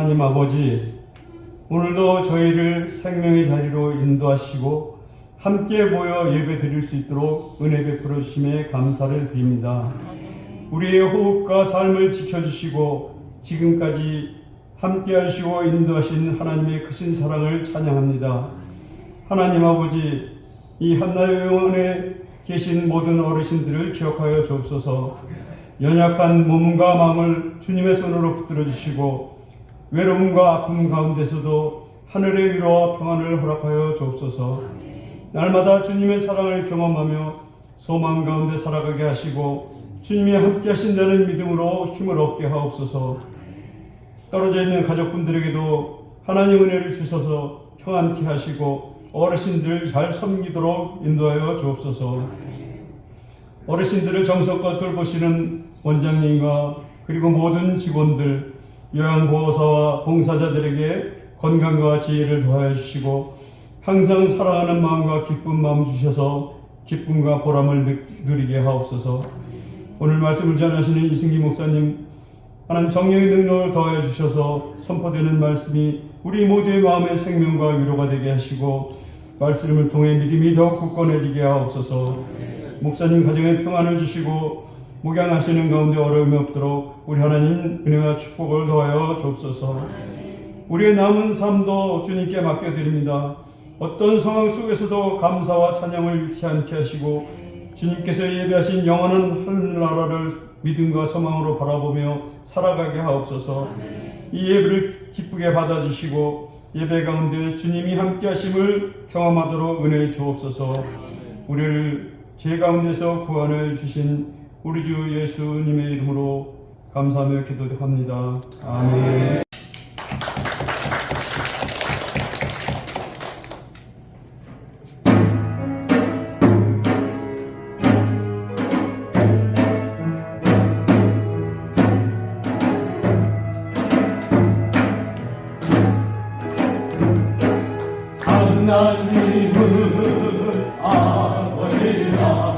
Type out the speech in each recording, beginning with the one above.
하나님 아버지, 오늘도 저희를 생명의 자리로 인도하시고 함께 모여 예배 드릴 수 있도록 은혜 베풀어 주심에 감사를 드립니다. 우리의 호흡과 삶을 지켜주시고 지금까지 함께 하시고 인도하신 하나님의 크신 사랑을 찬양합니다. 하나님 아버지, 이 한나요원에 계신 모든 어르신들을 기억하여 주옵소서. 연약한 몸과 마음을 주님의 손으로 붙들어 주시고 외로움과 아픔 가운데서도 하늘의 위로와 평안을 허락하여 주옵소서. 날마다 주님의 사랑을 경험하며 소망 가운데 살아가게 하시고 주님이 함께 하신다는 믿음으로 힘을 얻게 하옵소서. 떨어져 있는 가족분들에게도 하나님 은혜를 주셔서 평안케 하시고 어르신들 잘 섬기도록 인도하여 주옵소서. 어르신들을 정성껏 돌보시는 원장님과 그리고 모든 직원들, 요양보호사와 봉사자들에게 건강과 지혜를 더하여 주시고 항상 사랑하는 마음과 기쁜 마음 주셔서 기쁨과 보람을 누리게 하옵소서. 오늘 말씀을 전하시는 이승기 목사님, 하나님 정령의 능력을 더하여 주셔서 선포되는 말씀이 우리 모두의 마음의 생명과 위로가 되게 하시고 말씀을 통해 믿음이 더욱 굳건해지게 하옵소서. 목사님 가정에 평안을 주시고 목양하시는 가운데 어려움이 없도록 우리 하나님 은혜와 축복을 더하여 주옵소서. 우리의 남은 삶도 주님께 맡겨드립니다. 어떤 상황 속에서도 감사와 찬양을 잃지 않게 하시고 주님께서 예배하신 영원한 하늘나라를 믿음과 소망으로 바라보며 살아가게 하옵소서. 이 예배를 기쁘게 받아주시고 예배 가운데 주님이 함께 하심을 경험하도록 은혜해 주옵소서. 우리를 죄 가운데서 구원해 주신 우리 주 예수님의 이름으로 감사하며 기도합니다. 아멘. 하나님은 아버지라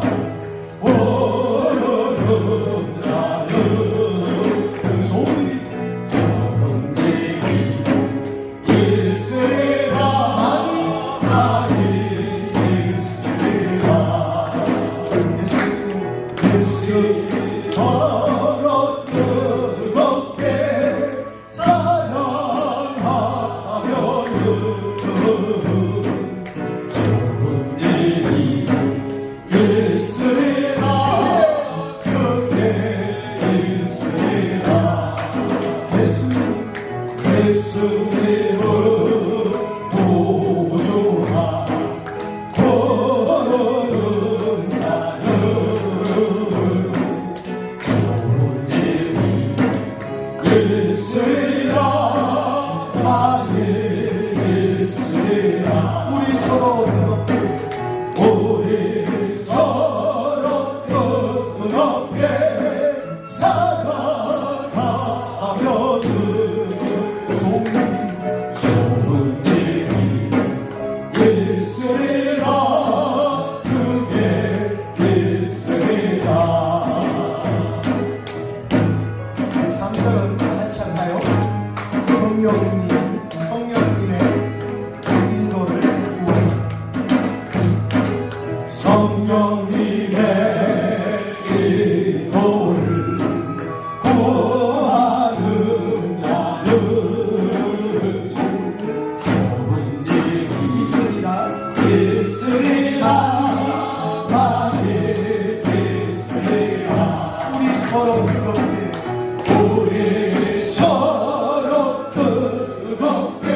부르는 자는 좋은 일이 있으리라. 많이 있으리라. 예수 서로 뜨겁게 사랑하면은 예수님은 보조하 부르는 자는 좋은 일이 있으리라. 많이 있으리라. 우리 서로 뜨겁게 사랑하면은 좋은 일이 있으리라. 그게 있으리라. 3절은 같이 할까요? 성령님의 인도를 구하라. 성령님의 인도를 구하는 자는 있으리라. 많이 있으리라. 우리 서로 뜨겁게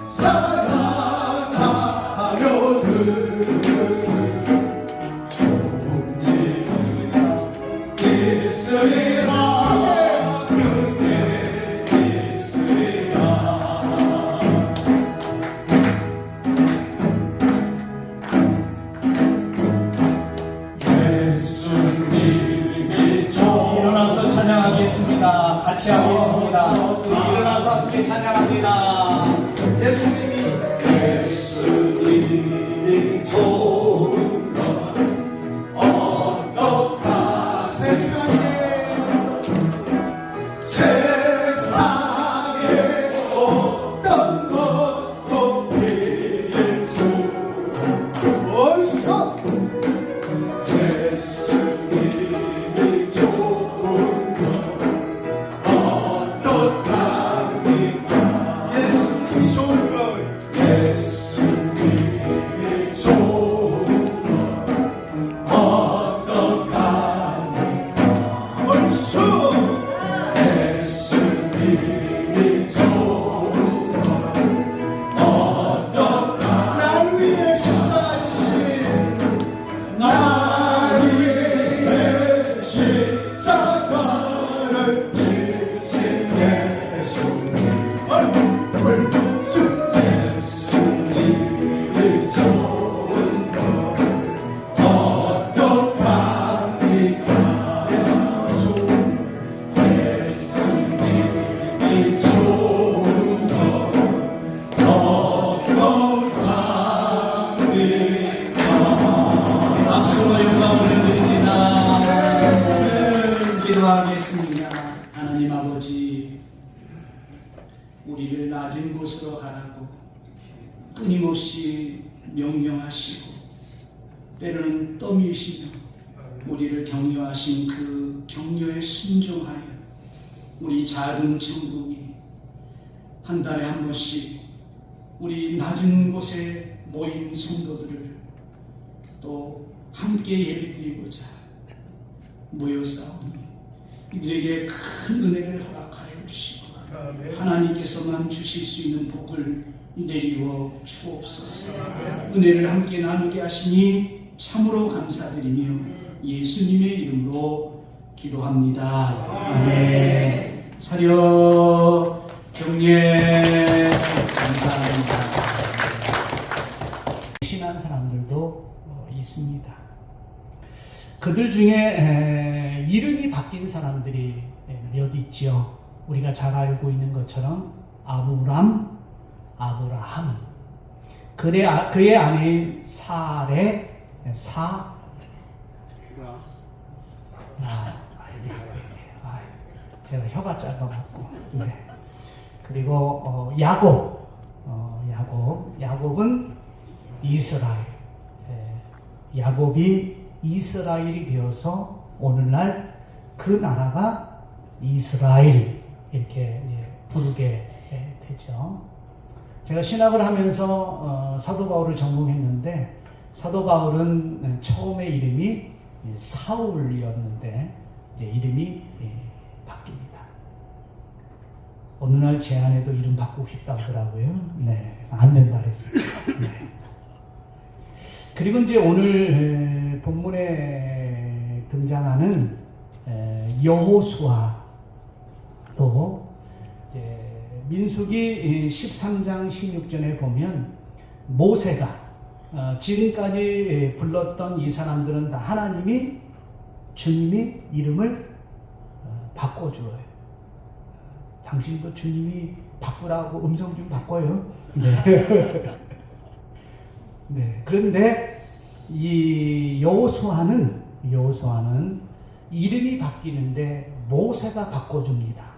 사랑하면은 좋은 일이 있으리라. 그게 있으리라. 예수님이 일어나서 찬양하겠습니다. 같이 하겠습니다. 일어나서 함께 찬양합니다. 예수님이 좋은 것 어떻다. 세상에 찬양하겠습니다. 하나님 아버지, 우리를 낮은 곳으로 가라고 끊임없이 명령하시고 때로는 떠미시며 우리를 격려하신 그 격려에 순종하여 우리 작은 천국이 한 달에 한 번씩 우리 낮은 곳에 모인 성도들을 또 함께 예배드리고자 모여싸우니 이들에게 큰 은혜를 허락하여 주시고 하나님께서만 주실 수 있는 복을 내리워 주옵소서. 은혜를 함께 나누게 하시니 참으로 감사드리며 예수님의 이름으로 기도합니다. 아멘. 사려 경례 감사합니다. 신한 사람들도 있습니다. 그들 중에 이름이 바뀐 사람들이 몇 있죠. 우리가 잘 알고 있는 것처럼 아브람, 아브라함, 그의 아내인 사레, 제가 혀가 짧아갖고. 네. 그리고 야곱은 이스라엘. 야곱이 이스라엘이 되어서 오늘날 그 나라가 이스라엘 이렇게 부르게 되죠. 제가 신학을 하면서 사도 바울을 전공했는데 사도 바울은 처음에 이름이 사울이었는데 이제 이름이 바뀝니다. 어느 날 제 아내도 이름 바꾸고 싶다 하더라고요. 네, 안 된다 그랬어요. 네. 그리고 이제 오늘 본문에 등장하는 여호수아도 민수기 13장 16절에 보면 모세가 지금까지 불렀던 이 사람들은 다 주님이 이름을 바꿔줘요. 당신도 주님이 바꾸라고 음성 좀 바꿔요. 네. 네. 그런데 이 여호수아는 이름이 바뀌는데 모세가 바꿔줍니다.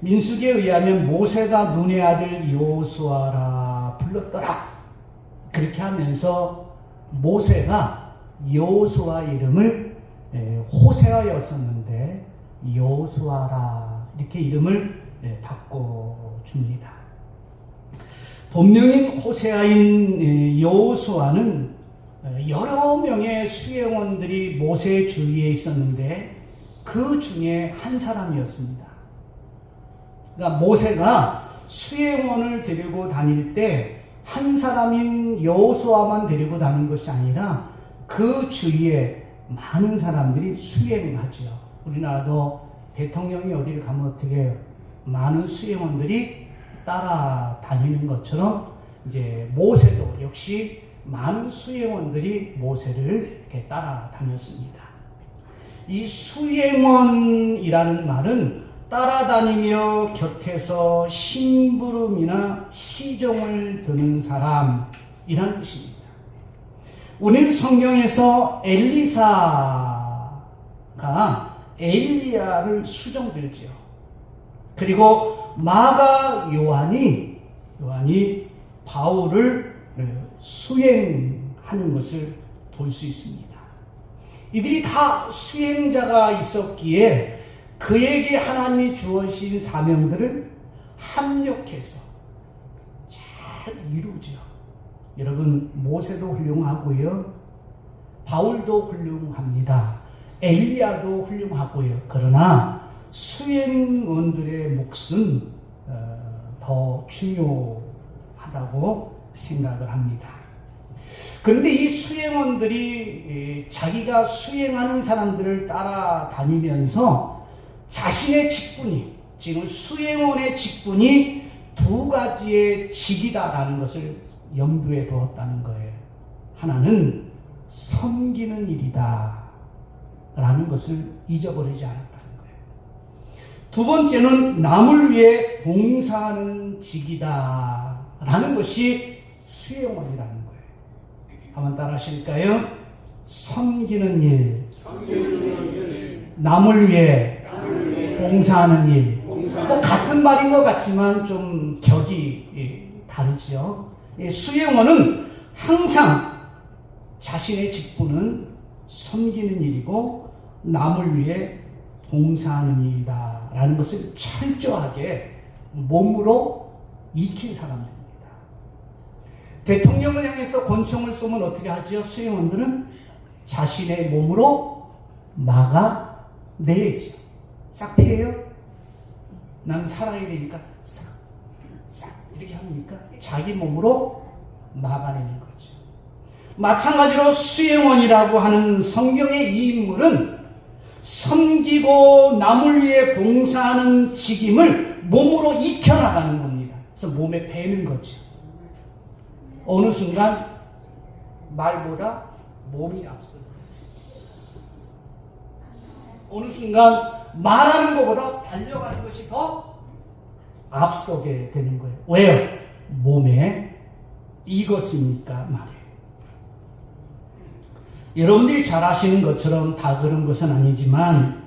민수기에 의하면 모세가 눈의 아들 여호수아라 불렀더라. 그렇게 하면서 모세가 여호수아 이름을 호세아였었는데 여호수아라 이렇게 이름을 바꿔줍니다. 본명인 호세아인 여호수아는 여러 명의 수행원들이 모세 주위에 있었는데 그 중에 한 사람이었습니다. 그러니까 모세가 수행원을 데리고 다닐 때 한 사람인 여호수아만 데리고 다닌 것이 아니라 그 주위에 많은 사람들이 수행을 하죠. 우리나라도 대통령이 어디를 가면 어떻게 해요? 많은 수행원들이 따라다니는 것처럼 이제 모세도 역시 많은 수행원들이 모세를 이렇게 따라다녔습니다. 이 수행원이라는 말은 따라다니며 곁에서 심부름이나 시종을 드는 사람이란 뜻입니다. 오늘 성경에서 엘리사가 엘리야를 수종들지요. 그리고 마가 요한이 바울을 수행하는 것을 볼 수 있습니다. 이들이 다 수행자가 있었기에 그에게 하나님이 주어진 사명들을 합력해서 잘 이루죠. 여러분, 모세도 훌륭하고요. 바울도 훌륭합니다. 엘리야도 훌륭하고요. 그러나 수행원들의 몫은 더 중요하다고 생각을 합니다. 그런데 이 수행원들이 자기가 수행하는 사람들을 따라다니면서 자신의 직분이, 지금 수행원의 직분이 두 가지의 직이다라는 것을 염두에 두었다는 거예요. 하나는 섬기는 일이다 라는 것을 잊어버리지 않았다는 거예요. 두 번째는 남을 위해 봉사하는 직이다 라는 것이 수행원이라는 거예요. 한번 따라 하실까요? 섬기는 일, 남을 위해 봉사하는 일. 뭐 같은 말인 것 같지만 좀 격이 다르죠. 수행원은 항상 자신의 직분은 섬기는 일이고 남을 위해 봉사하는 일이다 라는 것을 철저하게 몸으로 익힌 사람들입니다. 대통령을 향해서 권총을 쏘면 어떻게 하죠? 수행원들은 자신의 몸으로 막아내야죠. 싹 피해요? 나는 살아야 되니까 싹 이렇게 합니까? 자기 몸으로 막아내는 거죠. 마찬가지로 수행원이라고 하는 성경의 이 인물은 섬기고 남을 위해 봉사하는 직임을 몸으로 익혀나가는 겁니다. 그래서 몸에 배는 거죠. 어느 순간 말보다 몸이 앞서는 거죠. 어느 순간 말하는 것보다 달려가는 것이 더 앞서게 되는 거예요. 왜요? 몸에 익었으니까 말이에요. 여러분들이 잘 아시는 것처럼 다 그런 것은 아니지만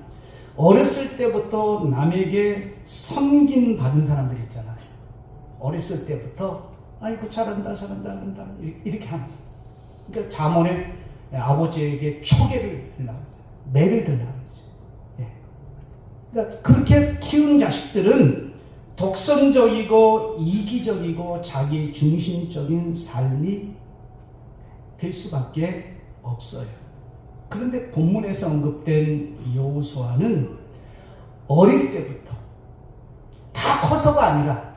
어렸을 때부터 남에게 섬김 받은 사람들 있잖아요. 어렸을 때부터 아이고 잘한다 이렇게 하면서, 그러니까 자문에 아버지에게 초계를 들라고 매를 들라고 하죠. 그러니까 그렇게 키운 자식들은 독선적이고 이기적이고 자기 중심적인 삶이 될 수밖에 없어요. 그런데 본문에서 언급된 여호수아는 어릴 때부터, 다 커서가 아니라,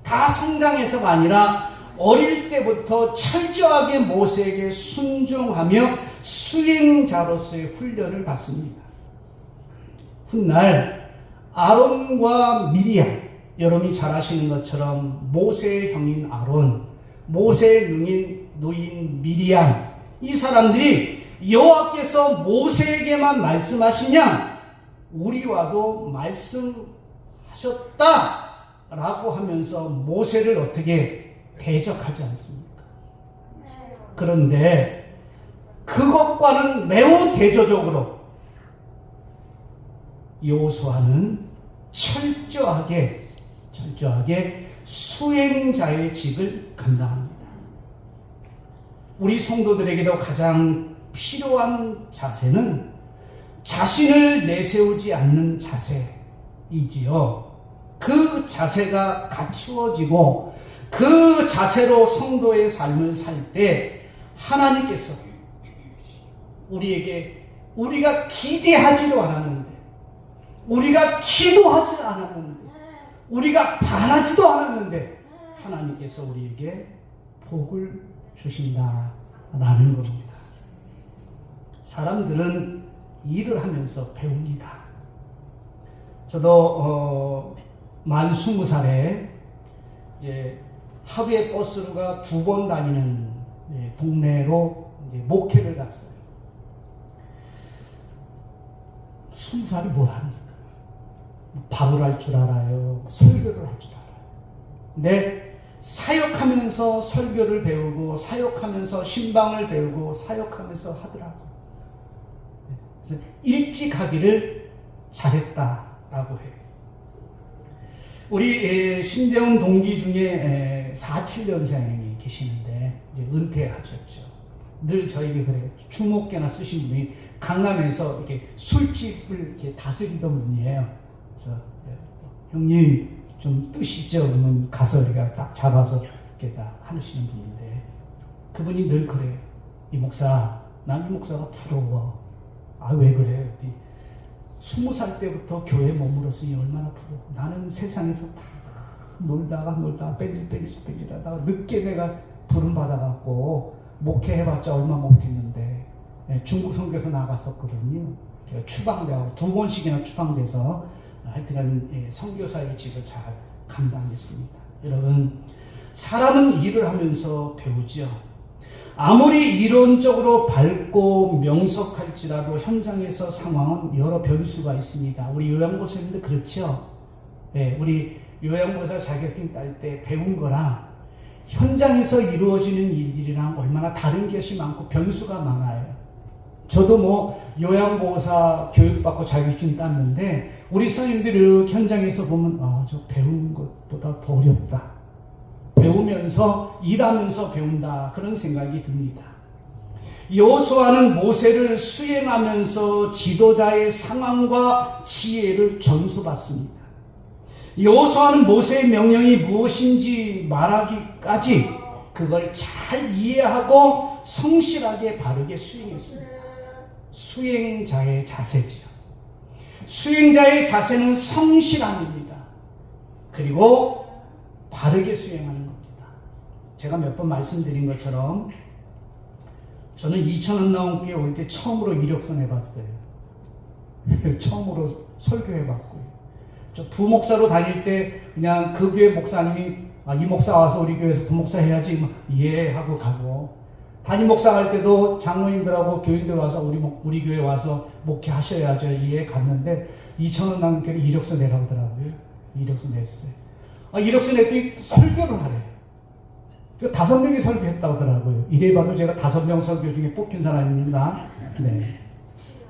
다 성장해서가 아니라 어릴 때부터 철저하게 모세에게 순종하며 수행자로서의 훈련을 받습니다. 훗날 아론과 미리암, 여러분이 잘 아시는 것처럼 모세의 형인 아론, 모세의 누인 미리암, 이 사람들이 여호와께서 모세에게만 말씀하시냐 우리와도 말씀하셨다라고 하면서 모세를 어떻게 대적하지 않습니까? 그런데 그것과는 매우 대조적으로 여호수아는 철저하게 수행자의 직을 감당합니다. 우리 성도들에게도 가장 필요한 자세는 자신을 내세우지 않는 자세이지요. 그 자세가 갖추어지고 그 자세로 성도의 삶을 살 때 하나님께서 우리에게, 우리가 기대하지도 않았는데, 우리가 기도하지 않았는데, 우리가 바라지도 않았는데 하나님께서 우리에게 복을 주신다라는 겁니다. 사람들은 일을 하면서 배웁니다. 저도 만 20살에 이제 하루에 버스가 2번 다니는 동네로 이제 목회를 갔어요. 20살이 뭘 합니까? 밥을 할 줄 알아요. 설교를 할 줄 알아요. 근데 사역하면서 설교를 배우고 사역하면서 신방을 배우고 사역하면서 하더라고요. 그래서 일찍 하기를 잘했다라고 해요. 우리 신재훈 동기 중에 47년생이 계시는데 이제 은퇴하셨죠. 늘 저에게 그래요. 주목계나 쓰신 분이 강남에서 이렇게 술집을 이렇게 다스리던 분이에요. 그래서 형님 좀 뜨시죠? 그러면 가서 우리가 딱 잡아서 이렇게 다 하시는 분인데 그분이 늘 그래요. 이 목사, 난 이 목사가 부러워. 아, 왜 그래? 20살 때부터 교회에 머물렀으니 얼마나 부러워. 나는 세상에서 다 놀다가 뺀질하다가 늦게 내가 부름 받아갖고 목회해봤자 얼마 못했는데 중국 선교에서 나갔었거든요. 추방되고 2번씩이나 추방돼서 하여튼간 선교사의 직을 잘 감당했습니다. 여러분, 사람은 일을 하면서 배우죠. 아무리 이론적으로 밝고 명석할지라도 현장에서 상황은 여러 변수가 있습니다. 우리 요양보살님도 그렇죠. 우리 요양보살 자격증 딸 때 배운 거랑 현장에서 이루어지는 일들이랑 얼마나 다른 것이 많고 변수가 많아요. 저도 뭐 요양보호사 교육받고 자격증 땄는데 우리 선생님들이 현장에서 보면 저 배우는 것보다 더 어렵다. 배우면서 일하면서 배운다. 그런 생각이 듭니다. 여호수아는 모세를 수행하면서 지도자의 상황과 지혜를 전수받습니다. 여호수아는 모세의 명령이 무엇인지 말하기까지 그걸 잘 이해하고 성실하게 바르게 수행했습니다. 수행자의 자세지요. 수행자의 자세는 성실함입니다. 그리고 바르게 수행하는 겁니다. 제가 몇 번 말씀드린 것처럼 저는 2,000원 나온 게 올 때 처음으로 이력서 내봤어요. 처음으로 설교해봤고요. 저 부목사로 다닐 때 그냥 그 교회 목사님이 이 목사 와서 우리 교회에서 부목사 해야지 예 하고 가고, 담임 목사 할 때도 장로님들하고 교인들 와서 우리 교회 와서 목회하셔야죠 예 갔는데 2,000원 나온 게 이력서 내라고 하더라고요. 이력서 냈어요. 이력서 냈더니 설교를 하래요. 그 5명이 설교했다고 하더라고요. 이래봐도 제가 5명 설교 중에 뽑힌 사람입니다. 네.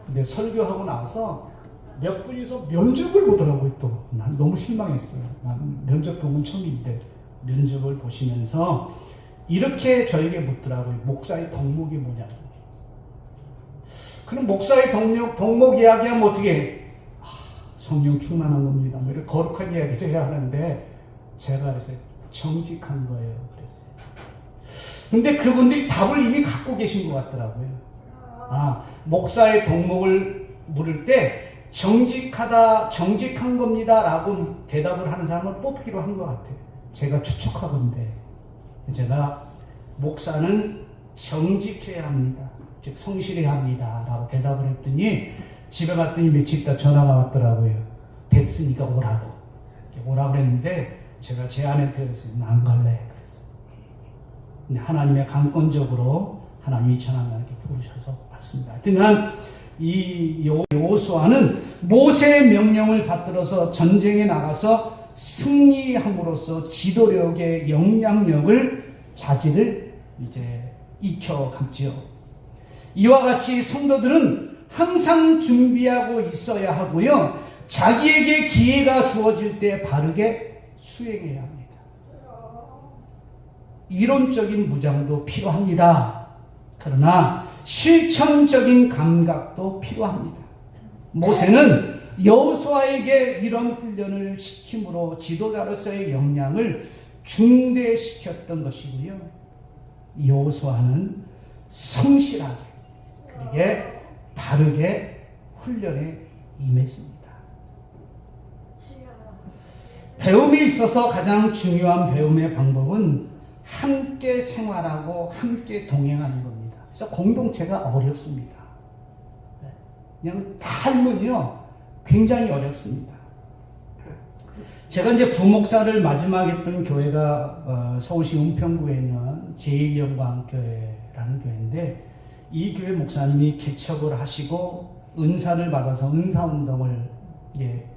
근데 설교하고 나서 몇 분이서 면접을 보더라고요. 또 난 너무 실망했어요. 난 면접 경우는 처음인데 면접을 보시면서 이렇게 저에게 묻더라고요. 목사의 덕목이 뭐냐고. 그럼 목사의 덕목 이야기하면 어떻게 해? 성령 충만한 겁니다. 뭐 이렇게 거룩한 이야기를 해야 하는데 제가 그랬어요. 정직한 거예요. 그랬어요. 근데 그분들이 답을 이미 갖고 계신 것 같더라고요. 목사의 덕목을 물을 때 정직한 겁니다 라고 대답을 하는 사람을 뽑기로 한 것 같아요. 제가 추측하건데 제가 목사는 정직해야 합니다. 즉 성실해야 합니다 라고 대답을 했더니 집에 갔더니 며칠 있다 전화가 왔더라고요. 됐으니까 오라고 그랬는데 제가 제 아내한테 그랬어요. 안 갈래 그랬어요. 하나님의 강권적으로 하나님이 전화를 이렇게 부르셔서 왔습니다. 하여튼 이 여호수아는 모세의 명령을 받들어서 전쟁에 나가서 승리함으로써 지도력의 영향력을 자질을 이제 익혀갔지요. 이와 같이 성도들은 항상 준비하고 있어야 하고요. 자기에게 기회가 주어질 때 바르게 수행해야 합니다. 이론적인 무장도 필요합니다. 그러나 실천적인 감각도 필요합니다. 모세는 여호수아에게 이런 훈련을 시킴으로 지도자로서의 역량을 중대시켰던 것이고요. 여호수아는 성실하게 그러게 바르게 훈련에 임했습니다. 배움에 있어서 가장 중요한 배움의 방법은 함께 생활하고 함께 동행하는 겁니다. 그래서 공동체가 어렵습니다. 그냥 삶은요 굉장히 어렵습니다. 제가 이제 부목사를 마지막 했던 교회가 서울시 은평구에 있는 제1영광교회라는 교회인데, 이 교회 목사님이 개척을 하시고 은사를 받아서 은사운동을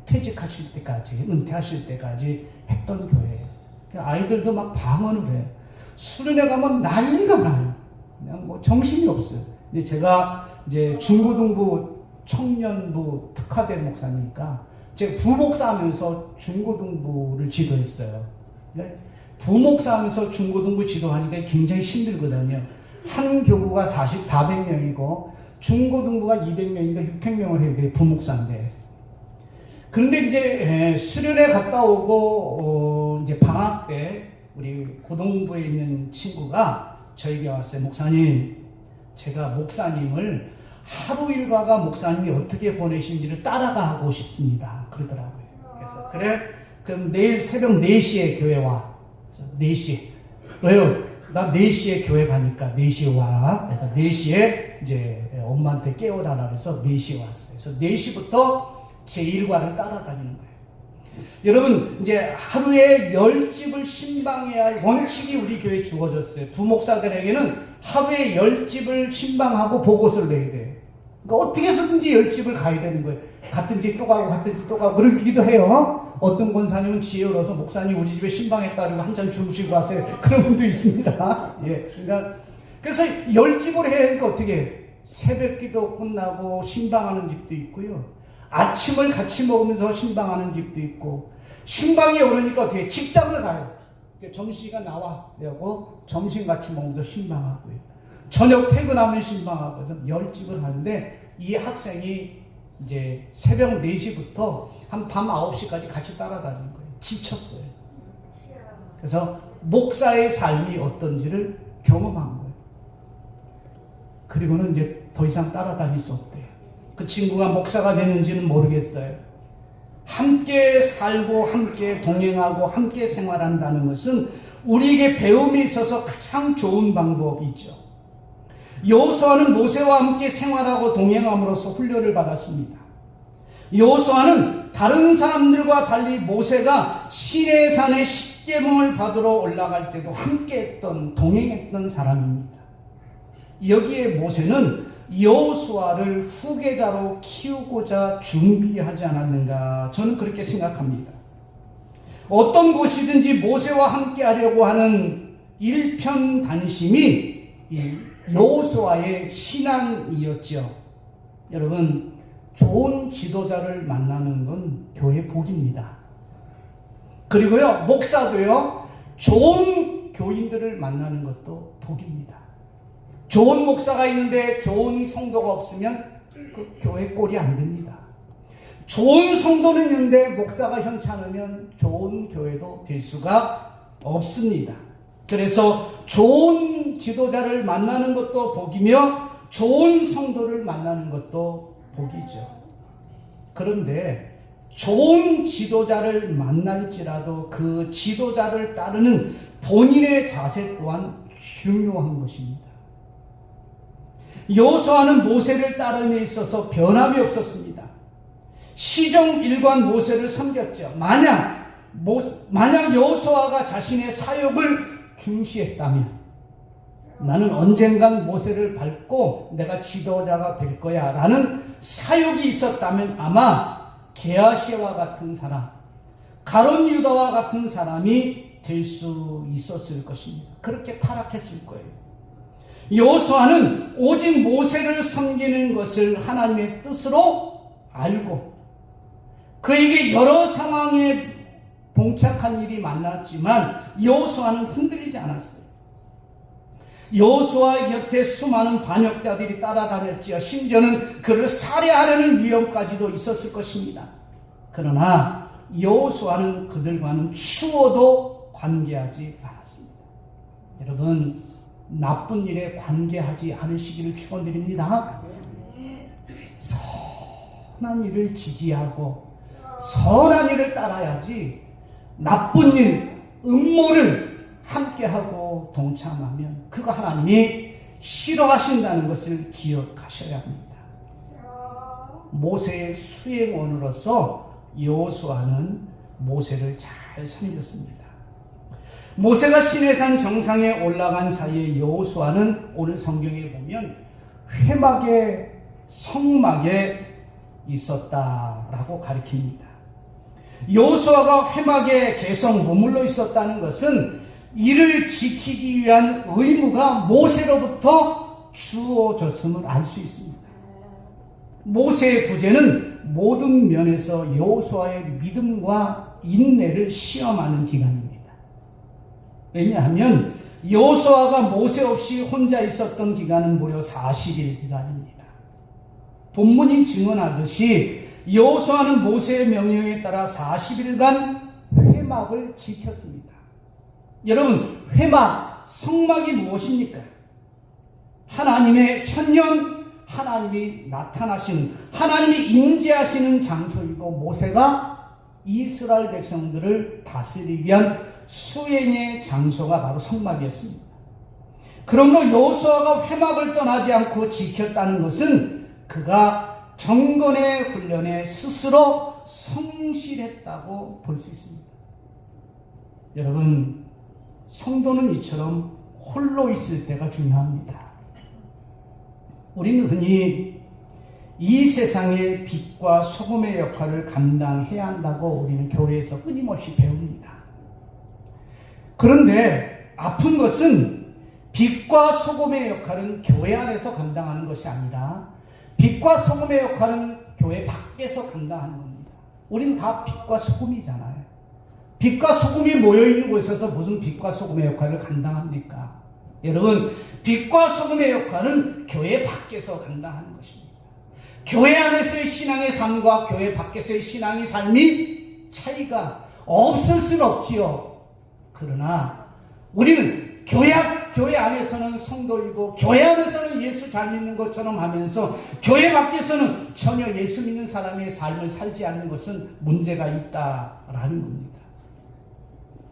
퇴직하실 때까지, 은퇴하실 때까지 했던 교회예요. 아이들도 막 방언을 해요. 수련회 가면 난리가 나요. 그냥 뭐 정신이 없어요. 근데 제가 이제 중고등부 청년부 특화된 목사니까 제가 부목사 하면서 중고등부를 지도했어요. 부목사 하면서 중고등부 지도하니까 굉장히 힘들거든요. 한 교구가 400명이고 중고등부가 200명인가 600명을 해야 돼요. 부목사인데. 그런데 이제 수련회 갔다 오고 이제 방학 때 우리 고등부에 있는 친구가 저에게 왔어요. 목사님, 제가 목사님을 하루 일과가 목사님이 어떻게 보내신지를 따라가고 싶습니다. 그러더라고요. 그래서 그래? 그럼 내일 새벽 4시에 교회 와. 4시. 왜요? 나 4시에 교회 가니까 4시에 와. 그래서 4시에 이제 엄마한테 깨워달라 그래서 4시에 왔어요. 그래서 4시부터 제 일과를 따라다니는 거예요. 여러분, 이제 하루에 10집을 신방해야 할 원칙이 우리 교회에 주어졌어요. 부목사들에게는 하루에 10집을 신방하고 보고서를 내야 돼요. 그러니까 어떻게 해서든지 10집을 가야 되는 거예요. 갔든지 또 가고 갔든지 또 가고 그러기도 해요. 어떤 권사님은 지혜로워서 목사님 우리 집에 신방했다 그러고 한잔 주무시고 가세요. 그런 분도 있습니다. 예. 그러니까 그래서 10집을 해야 하니까 어떻게 해? 새벽기도 끝나고 신방하는 집도 있고요. 아침을 같이 먹으면서 신방하는 집도 있고, 신방이 오르니까 어떻게 직장을 가요. 점심시간 나와. 그리고 점심 같이 먹으면서 신방하고요. 저녁 퇴근하면 신방하고 해서 10집을 하는데, 이 학생이 이제 새벽 4시부터 한 밤 9시까지 같이 따라다니는 거예요. 지쳤어요. 그래서 목사의 삶이 어떤지를 경험한 거예요. 그리고는 이제 더 이상 따라다닐 수 없대요. 그 친구가 목사가 되는지는 모르겠어요. 함께 살고 함께 동행하고 함께 생활한다는 것은 우리에게 배움이 있어서 가장 좋은 방법이죠. 여호수아는 모세와 함께 생활하고 동행함으로써 훈련을 받았습니다. 여호수아는 다른 사람들과 달리 모세가 시내산의 십계명을 받으러 올라갈 때도 함께했던, 동행했던 사람입니다. 여기에 모세는 여호수아를 후계자로 키우고자 준비하지 않았는가, 저는 그렇게 생각합니다. 어떤 곳이든지 모세와 함께 하려고 하는 일편단심이 여호수아의 신앙이었죠. 여러분, 좋은 지도자를 만나는 건 교회 복입니다. 그리고요, 목사도요, 좋은 교인들을 만나는 것도 복입니다. 좋은 목사가 있는데 좋은 성도가 없으면 그 교회 꼴이 안 됩니다. 좋은 성도는 있는데 목사가 현찮으면 좋은 교회도 될 수가 없습니다. 그래서 좋은 지도자를 만나는 것도 복이며 좋은 성도를 만나는 것도 복이죠. 그런데 좋은 지도자를 만날지라도 그 지도자를 따르는 본인의 자세 또한 중요한 것입니다. 여호수아는 모세를 따름에 있어서 변함이 없었습니다. 시종일관 모세를 섬겼죠. 만약 여호수아가 자신의 사역을 중시했다면, 나는 언젠간 모세를 밟고 내가 지도자가 될 거야 라는 사역이 있었다면 아마 게하시와 같은 사람, 가룟 유다와 같은 사람이 될 수 있었을 것입니다. 그렇게 타락했을 거예요. 여호수아는 오직 모세를 섬기는 것을 하나님의 뜻으로 알고 그에게 여러 상황에 봉착한 일이 많았지만 여호수아는 흔들리지 않았어요. 여호수아의 곁에 수많은 반역자들이 따라다녔지요. 심지어는 그를 살해하려는 위험까지도 있었을 것입니다. 그러나 여호수아는 그들과는 추워도 관계하지 않았습니다. 여러분, 나쁜 일에 관계하지 않으시기를 축원드립니다. 선한 일을 지지하고 선한 일을 따라야지, 나쁜 일, 음모를 함께하고 동참하면 그거 하나님이 싫어하신다는 것을 기억하셔야 합니다. 모세의 수행원으로서 여호수아는 모세를 잘 섬겼습니다. 모세가 시내산 정상에 올라간 사이에 여호수아는 오늘 성경에 보면 회막에, 성막에 있었다라고 가리킵니다. 여호수아가 회막에 계속 머물러 있었다는 것은 이를 지키기 위한 의무가 모세로부터 주어졌음을 알 수 있습니다. 모세의 부재는 모든 면에서 여호수아의 믿음과 인내를 시험하는 기간입니다. 왜냐하면 여호수아가 모세 없이 혼자 있었던 기간은 무려 40일 기간입니다. 본문이 증언하듯이 여호수아는 모세의 명령에 따라 40일간 회막을 지켰습니다. 여러분, 회막, 성막이 무엇입니까? 하나님의 현현, 하나님이 나타나시는, 하나님이 임재하시는 장소이고, 모세가 이스라엘 백성들을 다스리기 위한 수행의 장소가 바로 성막이었습니다. 그러므로 여호수아가 회막을 떠나지 않고 지켰다는 것은 그가 경건의 훈련에 스스로 성실했다고 볼 수 있습니다. 여러분, 성도는 이처럼 홀로 있을 때가 중요합니다. 우리는 흔히 이 세상의 빛과 소금의 역할을 감당해야 한다고 우리는 교회에서 끊임없이 배웁니다. 그런데 아픈 것은 빛과 소금의 역할은 교회 안에서 감당하는 것이 아니라 빛과 소금의 역할은 교회 밖에서 감당하는 겁니다. 우린 다 빛과 소금이잖아요. 빛과 소금이 모여있는 곳에서 무슨 빛과 소금의 역할을 감당합니까? 여러분, 빛과 소금의 역할은 교회 밖에서 감당하는 것입니다. 교회 안에서의 신앙의 삶과 교회 밖에서의 신앙의 삶이 차이가 없을 수는 없지요. 그러나 우리는 교회 안에서는 성도이고 교회 안에서는 예수 잘 믿는 것처럼 하면서 교회 밖에서는 전혀 예수 믿는 사람의 삶을 살지 않는 것은 문제가 있다라는 겁니다.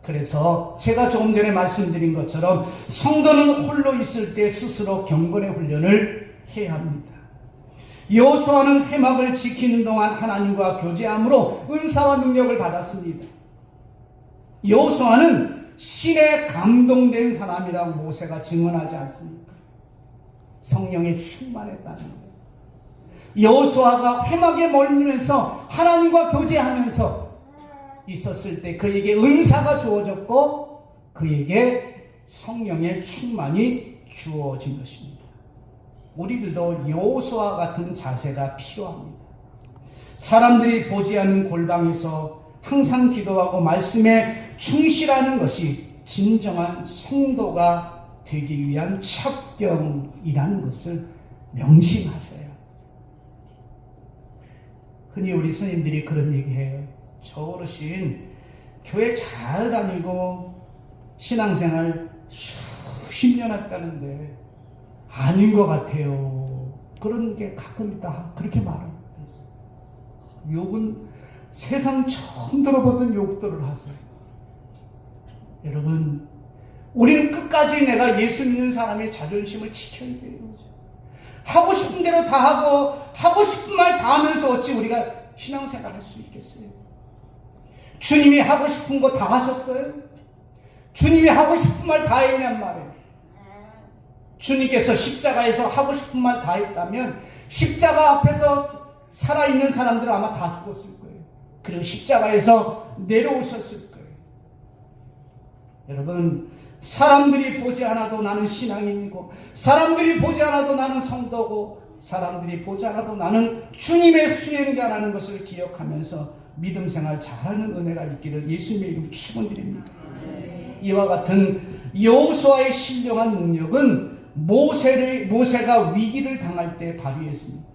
그래서 제가 조금 전에 말씀드린 것처럼 성도는 홀로 있을 때 스스로 경건의 훈련을 해야 합니다. 여호수아는 회막을 지키는 동안 하나님과 교제함으로 은사와 능력을 받았습니다. 여호수아는 신에 감동된 사람이라고 모세가 증언하지 않습니까? 성령에 충만했다는 거예요. 여호수아가 회막에 머물면서 하나님과 교제하면서 있었을 때 그에게 은사가 주어졌고 그에게 성령의 충만이 주어진 것입니다. 우리들도 여호수아 같은 자세가 필요합니다. 사람들이 보지 않는 골방에서 항상 기도하고 말씀에 충실하는 것이 진정한 성도가 되기 위한 첩경이라는 것을 명심하세요. 흔히 우리 스님들이 그런 얘기해요. 저 어르신 교회 잘 다니고 신앙생활 수십 년 했다는데 아닌 것 같아요. 그런 게 가끔 있다. 그렇게 말합니다. 욕은 세상 처음 들어보던 욕들을 하세요. 여러분, 우리는 끝까지 내가 예수 믿는 사람의 자존심을 지켜야 돼요. 하고 싶은 대로 다 하고 하고 싶은 말 다 하면서 어찌 우리가 신앙생활 할 수 있겠어요? 주님이 하고 싶은 거 다 하셨어요? 주님이 하고 싶은 말 다 했냔 말이에요. 주님께서 십자가에서 하고 싶은 말 다 했다면 십자가 앞에서 살아있는 사람들은 아마 다 죽었을 거예요. 그리고 십자가에서 내려오셨을 거예요. 여러분, 사람들이 보지 않아도 나는 신앙인이고 사람들이 보지 않아도 나는 성도고 사람들이 보지 않아도 나는 주님의 수행자라는 것을 기억하면서 믿음 생활 잘하는 은혜가 있기를 예수님의 이름으로 축원드립니다. 이와 같은 여호수아의 신령한 능력은 모세가 위기를 당할 때 발휘했습니다.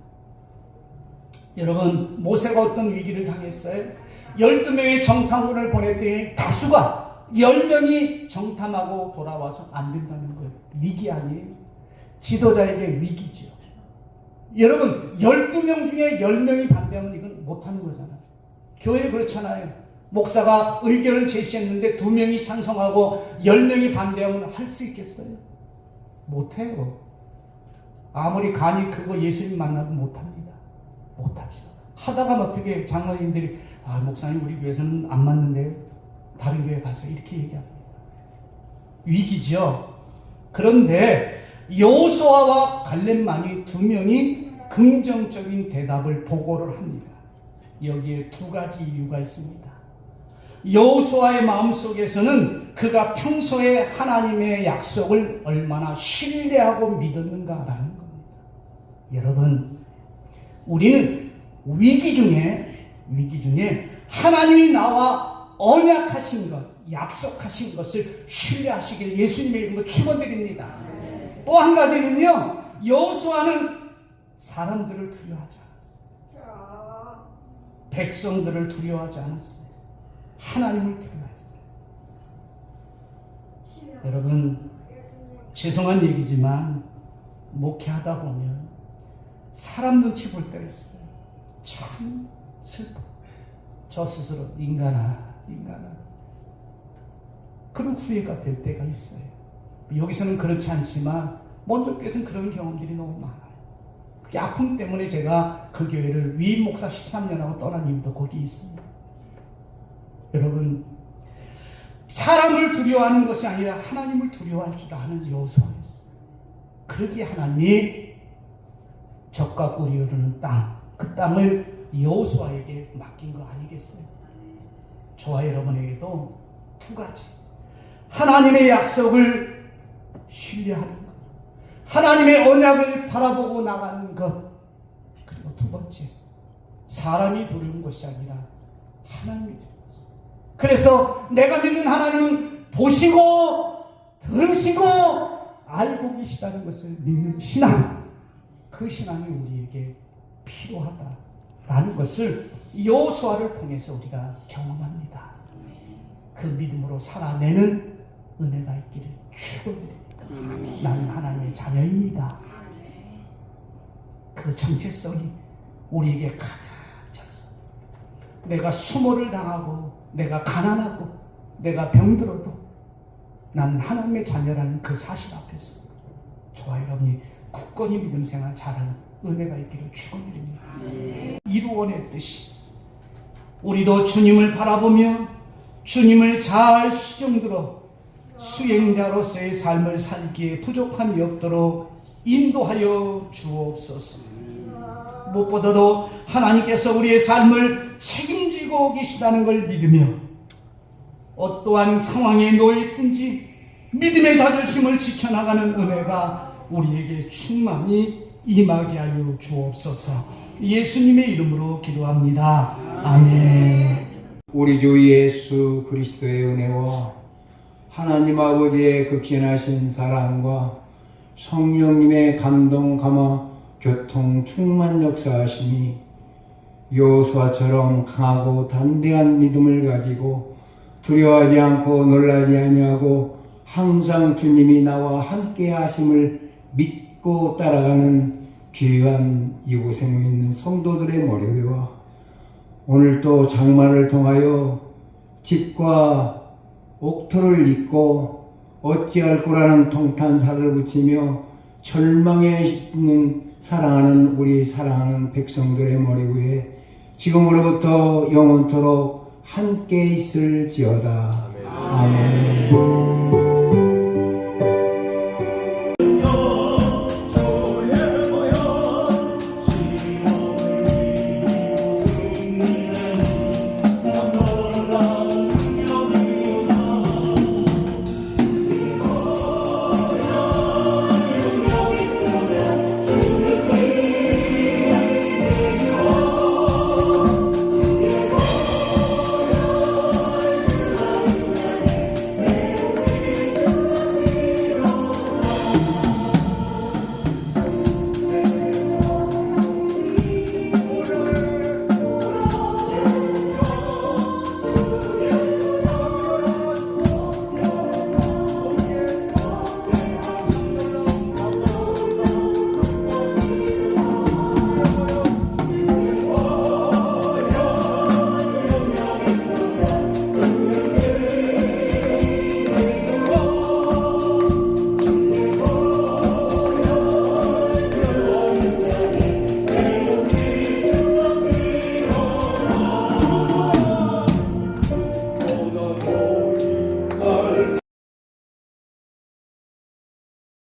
여러분, 모세가 어떤 위기를 당했어요? 12명의 정탐꾼을 보냈더니 다수가 10명이 정탐하고 돌아와서 안 된다는 거예요. 위기 아니에요? 지도자에게 위기죠. 여러분, 12명 중에 10명이 반대하면 이건 못하는 거잖아요. 교회 그렇잖아요. 목사가 의견을 제시했는데 2명이 찬성하고 10명이 반대하면 할 수 있겠어요? 못해요. 아무리 간이 크고 예수님 만나도 못합니다. 못하죠. 하다가 어떻게 장로님들이 목사님 우리 교회에서는 안 맞는데요. 다른 교회 가서 이렇게 얘기합니다. 위기죠. 그런데 여호수아와 갈렙만이 2명이 긍정적인 대답을 보고를 합니다. 여기에 2가지 이유가 있습니다. 여호수아의 마음속에서는 그가 평소에 하나님의 약속을 얼마나 신뢰하고 믿었는가라는 겁니다. 여러분, 우리는 위기 중에 하나님이 나와 언약하신 것, 약속하신 것을 신뢰하시길 예수님의 이름으로 축원드립니다. 또 한 가지는요, 여호수아는 사람들을 두려워하지 않았어요. 백성들을 두려워하지 않았어요. 하나님을 두려워했어요. 여러분, 죄송한 얘기지만 목회하다 보면 사람 눈치 볼 때가 있어요. 참 슬퍼. 저 스스로 인간아 그런 후회가 될 때가 있어요. 여기서는 그렇지 않지만 먼저께서는 그런 경험들이 너무 많아요. 그게 아픔 때문에 제가 그 교회를 위임 목사 13년하고 떠난 이유도 거기 있습니다. 여러분, 사람을 두려워하는 것이 아니라 하나님을 두려워할 줄 아는 여호수아였어요. 그러기에 하나님이 적과 꿀이 흐르는 땅, 그 땅을 여호수아에게 맡긴 거 아니겠어요? 저와 여러분에게도 2가지 하나님의 약속을 신뢰하는 것, 하나님의 언약을 바라보고 나가는 것, 그리고 두 번째, 사람이 두려운 것이 아니라 하나님이 두려운 것. 그래서 내가 믿는 하나님은 보시고 들으시고 알고 계시다는 것을 믿는 신앙, 그 신앙이 우리에게 필요하다라는 것을 여호수아를 통해서 우리가 경험합니다. 그 믿음으로 살아내는 은혜가 있기를 축원드립니다. 나는 하나님의 자녀입니다. 그 정체성이 우리에게 가장 작습니다. 내가 수모를 당하고 내가 가난하고 내가 병들어도 나는 하나님의 자녀라는 그 사실 앞에서 저와 여러분이 굳건히 믿음 생활 잘하는 은혜가 있기를 축원드립니다. 이루원의 뜻이 우리도 주님을 바라보며 주님을 잘 수정들어 수행자로서의 삶을 살기에 부족함이 없도록 인도하여 주옵소서. 무엇보다도 하나님께서 우리의 삶을 책임지고 계시다는 걸 믿으며 어떠한 상황에 놓여있든지 믿음의 자존심을 지켜나가는 은혜가 우리에게 충만히 임하게 하여 주옵소서. 예수님의 이름으로 기도합니다. 아멘. 우리 주 예수 그리스도의 은혜와 하나님 아버지의 극진하신 사랑과 성령님의 감동 감화 교통 충만 역사하심이 여호수아처럼 강하고 담대한 믿음을 가지고 두려워하지 않고 놀라지 아니하고 항상 주님이 나와 함께 하심을 믿고 따라가는 귀한 이곳에 있는 성도들의 머리와 오늘 또 장마를 통하여 집과 옥토를 잇고 어찌할 거라는 통탄사를 붙이며 절망에 있는 사랑하는 우리 사랑하는 백성들의 머리 위에 지금으로부터 영원토록 함께 있을지어다. 아멘.